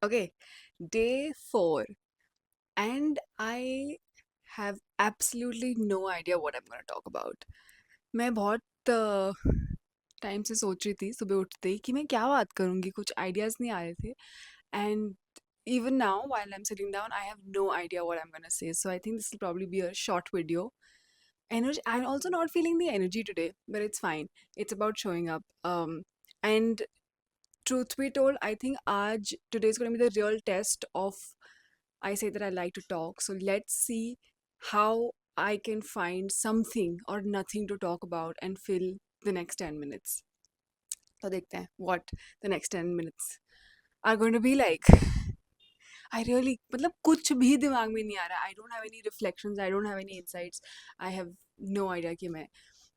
Okay, day 4, and I have absolutely no idea what I'm gonna talk about. मैं बहुत time से सोच रही थी सुबह उठते ही कि मैं क्या बात करूँगी, कुछ आइडियाज़ नहीं आ रहे थे. And even now, while I'm sitting down, I have no idea what I'm gonna say. So I think this will probably be a short video. Energy. I'm also not feeling the energy today, but it's fine. It's about showing up. And truth be told, I think today is going to be the real test of I say that I like to talk. So let's see how I can find something or nothing to talk about and fill the next 10 minutes. तो देखते हैं what the next 10 minutes are going to be like. I really मतलब कुछ भी दिमाग में नहीं आ रहा. I don't have any reflections. I don't have any insights. I have no idea कि मैं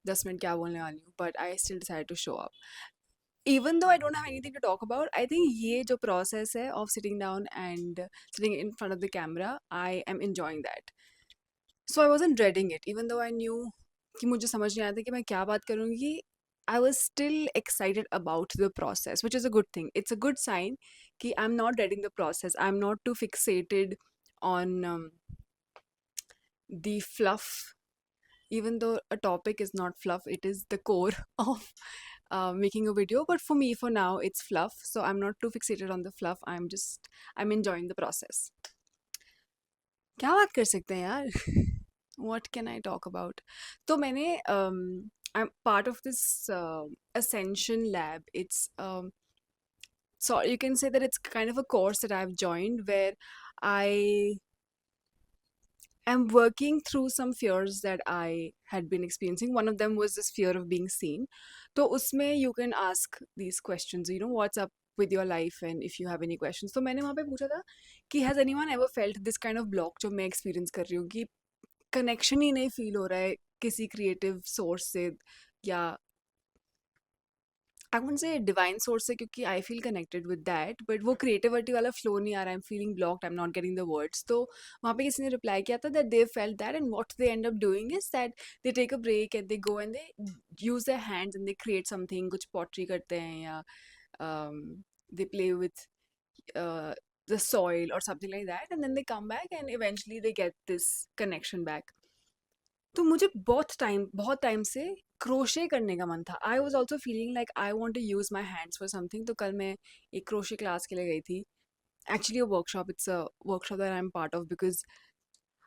10 मिनट क्या बोलने वाली हूँ. But I still decided to show up. Even though I don't have anything to talk about, I think ये जो process है of sitting down and sitting in front of the camera, I am enjoying that. So I wasn't dreading it, even though I knew कि मुझे समझ नहीं आता कि मैं क्या बात करूँगी. I was still excited about the process, which is a good thing. It's a good sign कि I'm not dreading the process. I'm not too fixated on the fluff. Even though a topic is not fluff, it is the core of making a video. But for me, for now, it's fluff. So I'm not too fixated on the fluff. I'm enjoying the process. क्या बात कर सकते हैं यार? What can I talk about? तो मैंने I'm part of this Ascension Lab. So you can say that it's kind of a course that I've joined where I am working through some fears that I had been experiencing. One of them was this fear of being seen. तो उसमें you can ask these questions, what's up with your life and if you have any questions. तो मैंने वहाँ पे पूछा था कि has anyone ever felt this kind of block जो मैं experience कर रही हूँ कि कनेक्शन ही नहीं फील हो रहा है किसी क्रिएटिव सोर्स से या I wouldn't say divine source से क्योंकि I feel connected with that but वो क्रिएटिविटी वाला फ्लो नहीं आ रहा. I am feeling blocked. I am not getting the words. तो वहाँ पे किसी ने रिप्लाई किया था that they felt that and what they end up doing is that they take a break and they go and they use their hands and they create something. कुछ pottery करते हैं या they play with the soil or something like that, and then they come back and eventually they get this connection back. तो मुझे बहुत time से crochet करने का मन था. I was also feeling like I want to use my hands for something. तो कल मैं एक क्रोशे क्लास के लिए गई थी. Actually a workshop. It's a workshop that I'm part of because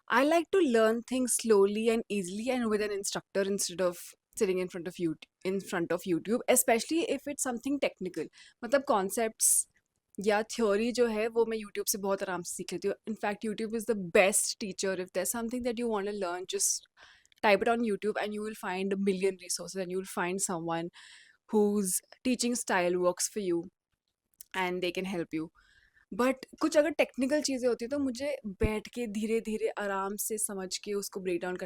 I like to learn things slowly and easily and with an instructor instead of sitting in front of YouTube, especially if it's something technical. मतलब concepts या theory जो है वो मैं YouTube से बहुत आराम से सीख लेती हूँ. In fact YouTube is the best teacher. If there something that you want to learn, just type it on YouTube and you will find a million resources and you will find someone whose teaching style works for you and they can help you. But कुछ अगर technical चीज़ें होती तो मुझे बैठ के धीरे धीरे आराम से समझ के उसको ब्रेक डाउन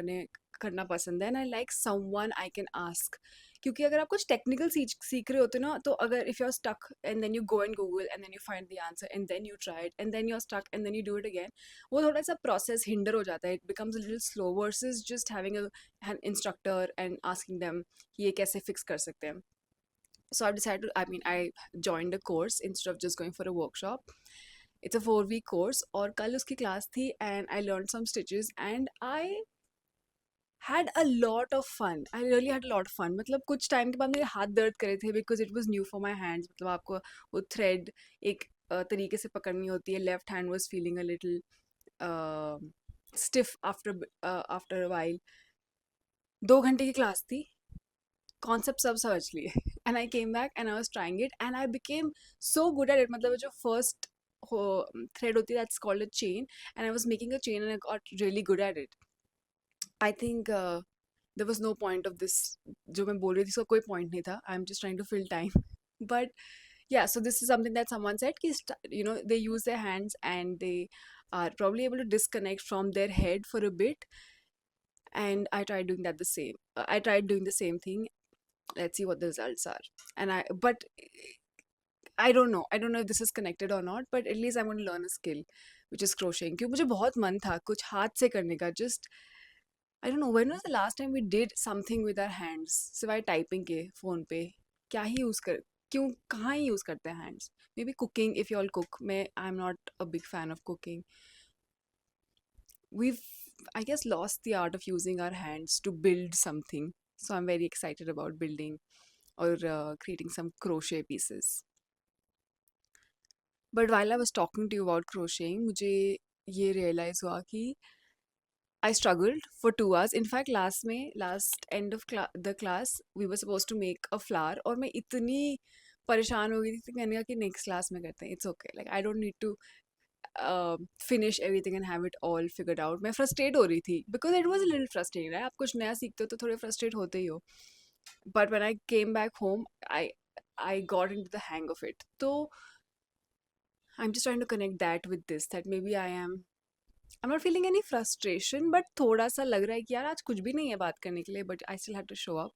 करना पसंद है. And I like someone I can ask. क्योंकि अगर आप कुछ टेक्निकल सीख रहे होते ना तो अगर if you are stuck and then you go and Google and then you find the answer and then you try it and then you are stuck and then you do it again, वो थोड़ा सा process hinder हो जाता है. It becomes little slow versus just having an instructor and asking them कि ये कैसे fix कर सकते हैं. So I've decided I joined a course instead of just going for a workshop. It's a 4-week course और कल उसकी class थी and I learned some stitches and I had a lot of fun. I really had a lot of fun. मतलब कुछ time के बाद मेरे हाथ दर्द करे थे because it was new for my hands. मतलब आपको वो thread एक तरीके से पकड़नी होती है. Left hand was feeling a little uh, stiff after a while. 2 घंटे की क्लास थी. कॉन्सेप्ट सब समझ लिए and I came back and I was trying it and I became so good at it. मतलब जो फर्स्ट थ्रेड होती है that's called a chain and I was making a chain and I got really good at it. I think there was no point of this. जो मैं बोल रही थी उसका कोई पॉइंट नहीं था. I am just trying to fill time but yeah, so this is something that someone said ki they use their hands and they are probably able to disconnect from their head for a bit. And I tried doing the same thing. Let's see what the results are. But I don't know if this is connected or not, but at least I'm going to learn a skill which is crocheting. क्योंकि मुझे बहुत मन था कुछ हाथ से करने का. Just I don't know when was the last time we did something with our hands सिवाय टाइपिंग के फोन पे. क्या ही यूज कर क्यों कहाँ ही यूज़ करते हैं hands? Maybe cooking, if you all cook, मैं I am not a big fan of cooking. We've, I guess, lost the art of using our hands to build something. So I'm very excited about building or creating some crochet pieces. But while I was talking to you about crocheting, मुझे ये realize हुआ कि I struggled for 2 hours. In fact, last end of the class, we were supposed to make a flower और मैं इतनी परेशान हो गई थी कि मैंने कहा कि नेक्स्ट क्लास में करते हैं. It's okay. Like I don't need to finish everything and have it all figured out. मैं frustrate हो रही थी because it was a little frustrating, right? आप कुछ नया सीखते हो तो थोड़े frustrate होते ही हो. But when I came back home, I got into the hang of it. So I'm just trying to connect that with this, that maybe I'm not feeling any frustration, but थोड़ा सा लग रहा है कि यार आज कुछ भी नहीं है बात करने के लिए, but I still have to show up.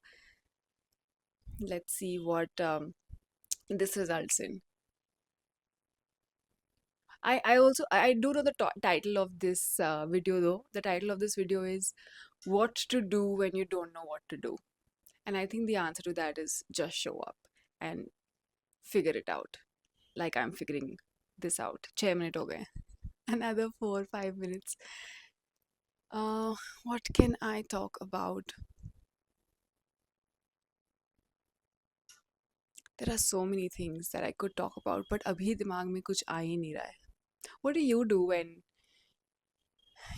Let's see what this results in. I also I do know the title of this video though. The title of this video is what to do when you don't know what to do. And I think the answer to that is just show up and figure it out. Like I'm figuring this out. 6 minutes हो गए. Another 4 5 minutes. Uh, what can I talk about? There are so many things that I could talk about, but अभी दिमाग में कुछ आ ही नहीं रहा है. What do you do when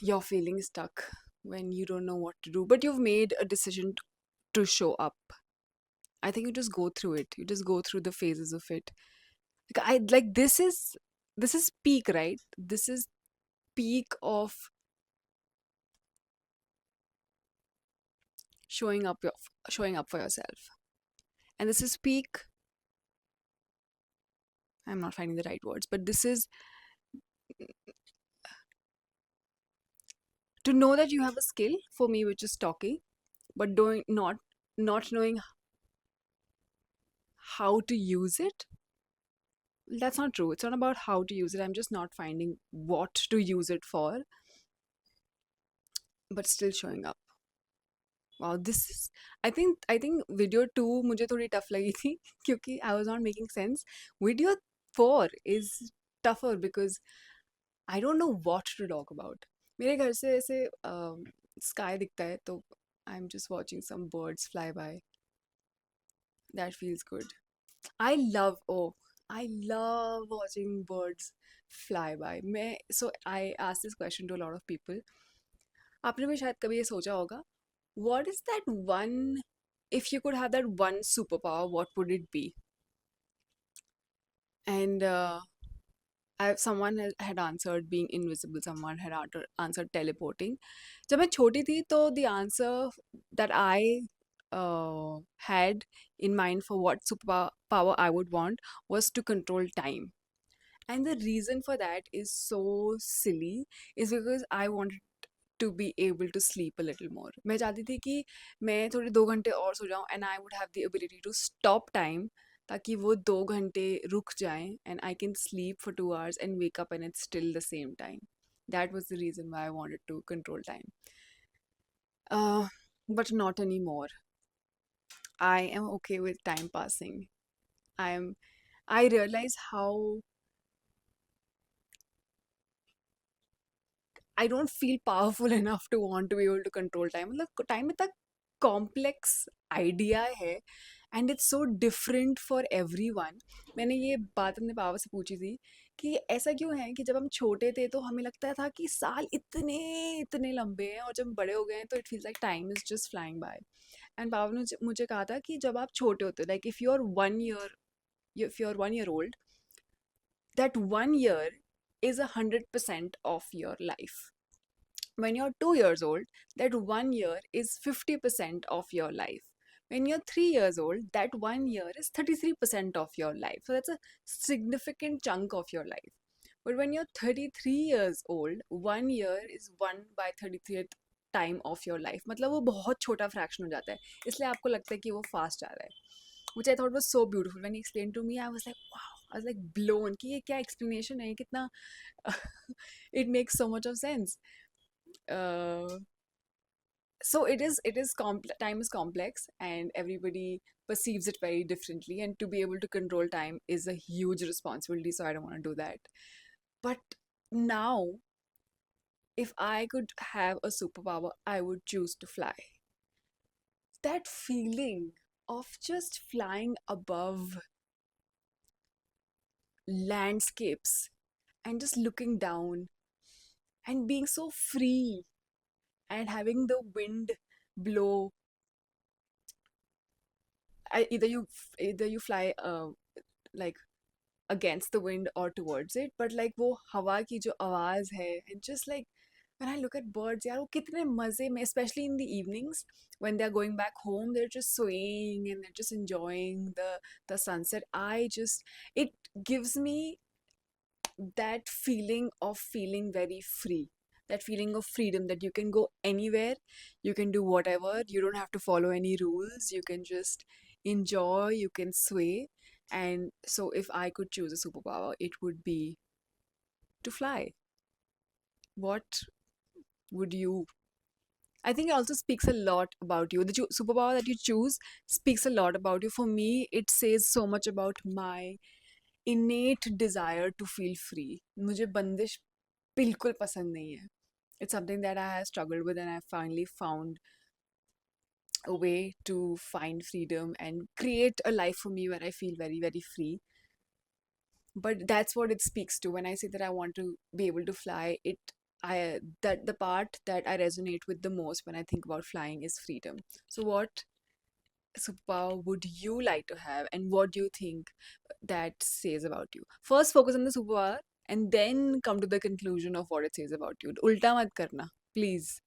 you're feeling stuck, when you don't know what to do, but you've made a decision to show up? I think you just go through it. You just go through the phases of it. Like I like this is peak, right? This is peak of showing up your, showing up for yourself. And this is peak, I'm not finding the right words, but this is to know that you have a skill for me which is talking, but doing not knowing how to use it. That's not true. It's not about how to use it. I'm just not finding what to use it for, but still showing up. Wow, this is I think video 2 मुझे थोड़ी tough लगी थी क्योंकि I was not making sense. Video 4 is tougher because I don't know what to talk about. मेरे घर से ऐसे sky दिखता है तो I'm just watching some birds fly by. That feels good. I love watching birds fly by. I asked this question to a lot of people. आपने भी शायद कभी ये सोचा होगा, what is that one, if you could have that one superpower, what would it be? And someone had answered being invisible, someone had answered teleporting. जब मैं छोटी थी तो the answer that I had in mind for what superpower I would want was to control time. And the reason for that is so silly, is because I wanted to be able to sleep a little more. मैं चाहती थी कि मैं थोड़े 2 घंटे और सो जाऊँ and I would have the ability to stop time ताकि वो 2 घंटे रुक जाएं and I can sleep for 2 hours and wake up and it's still the same time. That was the reason why I wanted to control time. But not anymore. I am okay with time passing. I realize how I don't feel powerful enough to want to be able to control time. मतलब time इतना complex idea है and it's so different for everyone. मैंने ये बात अपने पापा से पूछी थी कि ऐसा क्यों है कि जब हम छोटे थे तो हमें लगता था कि साल इतने इतने लंबे हैं और जब हम बड़े हो गए हैं तो it feels like time is just flying by. And पापा ने मुझे कहा था कि जब आप छोटे होते हो, like if you're 1 year old, that 1 year is 100% of your life. When you're 2 years old, that 1 year is 50% of your life. When you're 3 years old, that 1 year is 33% of your life. So that's a significant chunk of your life. But when you're 33 years old, 1 year is 1 by 33th time of your life. मतलब वो बहुत छोटा fraction हो जाता है. इसलिए आपको लगता है कि वो fast जा रहा है. Which I thought was so beautiful. When he explained to me, I was like, wow. I was like blown कि ये क्या explanation है, कितना it makes so much of sense. Uh, So time is complex, and everybody perceives it very differently, and to be able to control time is a huge responsibility, so I don't want to do that. But now, if I could have a superpower, I would choose to fly. That feeling of just flying above landscapes and just looking down and being so free and having the wind blow. Either you fly like against the wind or towards it, but like वो हवा की जो आवाज है, and just like when I look at birds, यार वो कितने मजे में, especially in the evenings when they're going back home, they're just swaying and they're just enjoying the sunset. It gives me that feeling of feeling very free, that feeling of freedom, that you can go anywhere, you can do whatever, you don't have to follow any rules, you can just enjoy, you can sway. And so if I could choose a superpower, it would be to fly. What would you? I think it also speaks a lot about you. The superpower that you choose speaks a lot about you. For me, it says so much about my innate desire to feel free. मुझे बंदिश बिल्कुल पसंद नहीं है. It's something that I have struggled with, and I finally found a way to find freedom and create a life for me where I feel very, very free. But that's what it speaks to when I say that I want to be able to fly. That the part that I resonate with the most when I think about flying is freedom. So what superpower would you like to have, and what do you think that says about you? First focus on the superpower and then come to the conclusion of what it says about you. Ulta mat karna, please.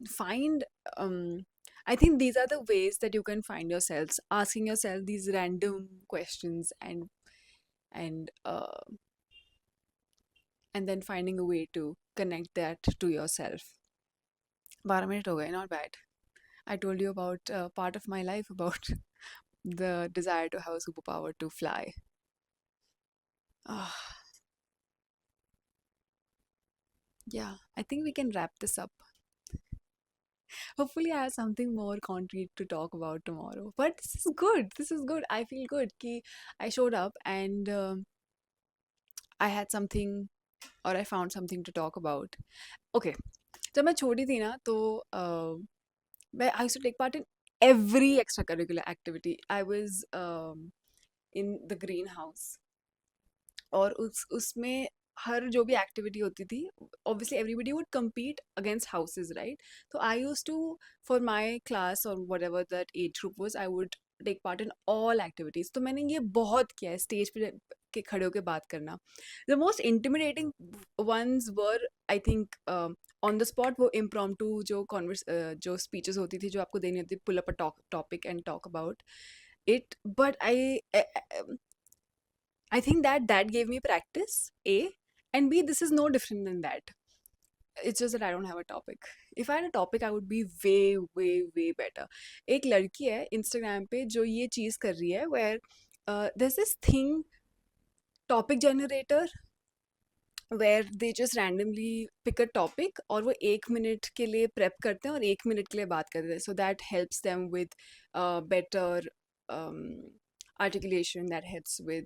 Find um I think these are the ways that you can find yourselves asking yourself these random questions, and and then finding a way to connect that to yourself. 12 minute ho gaye, not bad. I told you about part of my life about the desire to have a superpower to fly. Ah, yeah, I think we can wrap this up. Hopefully, I have something more concrete to talk about tomorrow. But this is good. This is good. I feel good. Ki I showed up and I had something, or I found something to talk about. Okay, जब मैं छोटी थी ना तो मैं I used to take part in every extracurricular activity. I was in the greenhouse, और उस उसमें हर जो भी एक्टिविटी होती थी, obviously everybody would compete against houses, right? So I used to, for my class or whatever that age group was, I would take part in all activities. तो मैंने ये बहुत किया है, स्टेज पे के खड़े होके बात करना. The most intimidating ones were, I think, on the spot, वो impromptu जो speeches होती थी, जो आपको देनी होती, pull up a topic and talk about it. But I think that that gave me practice, A, and B, this is no different than that. It's just that I don't have a topic. If I had a topic, I would be way, way, way better. एक लड़की है Instagram पे जो ये चीज़ कर रही है, where there's this thing, topic generator, where they just randomly pick a topic और वो 1 मिनट के लिए prep करते हैं और 1 मिनट के लिए बात करते हैं. So that helps them with better um, articulation, that helps with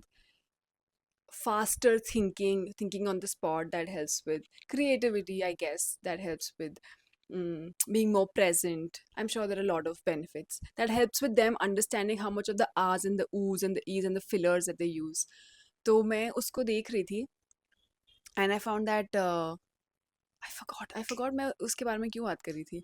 faster thinking on the spot, that helps with creativity, I guess, that helps with being more present. I'm sure there are a lot of benefits that helps with them understanding how much of the r's and the oo's and the e's and the fillers that they use. तो मैं उसको देख रही थी, and I found that I forgot मैं उसके बारे में क्यों बात कर रही थी.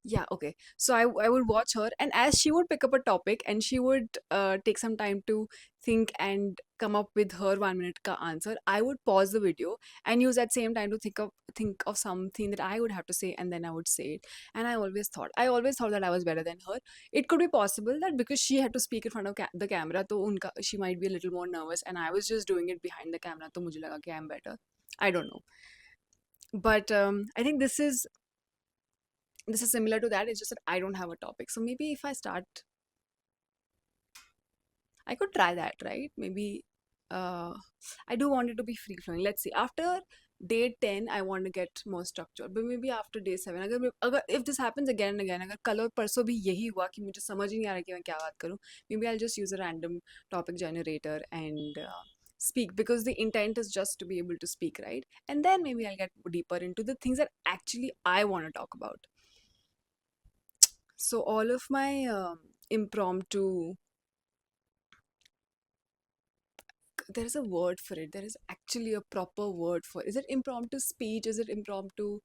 Yeah, okay. So I would watch her, and as she would pick up a topic and she would take some time to think and come up with her 1 minute ka answer, I would pause the video and use that same time to think of something that I would have to say, and then I would say it. And I always thought that I was better than her. It could be possible that because she had to speak in front of the camera, तो उनका she might be a little more nervous, and I was just doing it behind the camera, तो मुझे लगा कि I'm better. I don't know, but I think this is similar to that. It's just that I don't have a topic. So maybe if I start, I could try that, right? Maybe uh, I do want it to be free flowing. Let's see. After day 10 I want to get more structured, but maybe after day 7, अगर if this happens again and again, अगर कल और परसों भी यही हुआ कि मुझे समझ ही नहीं आ रहा कि मैं क्या बात करूँ, maybe I'll just use a random topic generator and speak, because the intent is just to be able to speak, right? And then maybe I'll get deeper into the things that actually I want to talk about. So all of my impromptu, there is a word for it. There is actually a proper word for it. Is it impromptu speech? Is it impromptu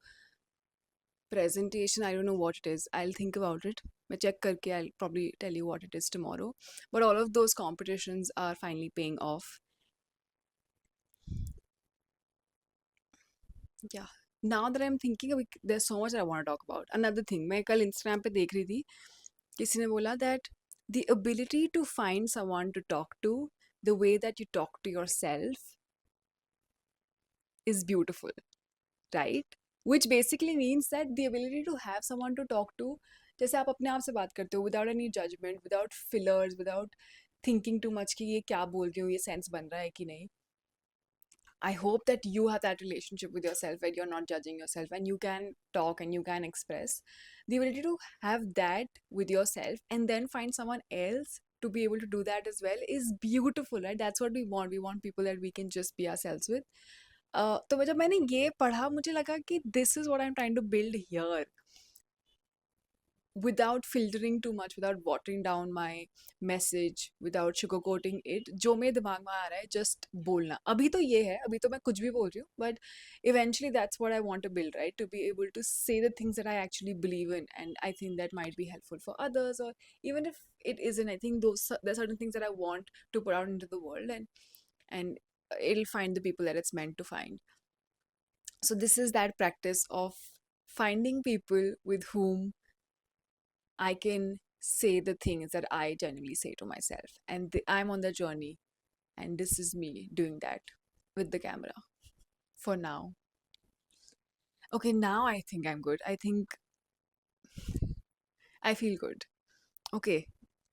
presentation? I don't know what it is. I'll think about it. मैं check करके I'll probably tell you what it is tomorrow. But all of those competitions are finally paying off. Yeah. Now that I'm thinking, there's so much I want to talk about. Another thing, मैं कल Instagram पे देख रही थी, किसी ने बोला that the ability to find someone to talk to the way that you talk to yourself is beautiful, right? Which basically means that the ability to have someone to talk to, जैसे आप अपने आप से बात करते हो without any judgment, without fillers, without thinking too much कि ये क्या बोल रही हूँ, ये सेंस बन रहा है कि नहीं. I hope that you have that relationship with yourself where you're not judging yourself and you can talk and you can express. The ability to have that with yourself and then find someone else to be able to do that as well is beautiful, right? That's what we want. We want people that we can just be ourselves with. तो जब मैंने ये पढ़ा, मुझे लगा कि this is what I'm trying to build here, without filtering too much, without watering down my message, without sugarcoating it. जो मेरे दिमाग में आ रहा है, just बोलना. अभी तो ये है, अभी तो मैं कुछ भी बोल रही हूँ, but eventually that's what I want to build, right? To be able to say the things that I actually believe in, and I think that might be helpful for others, or even if it isn't, I think there's certain things that I want to put out into the world, and it'll find the people that it's meant to find. So this is that practice of finding people with whom I can say the things that I genuinely say to myself. And I'm on the journey, and this is me doing that with the camera for now. Okay, now I think I'm good. I think I feel good. Okay,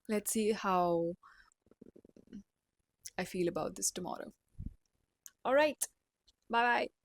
let's see how I feel about this tomorrow. All right, bye bye.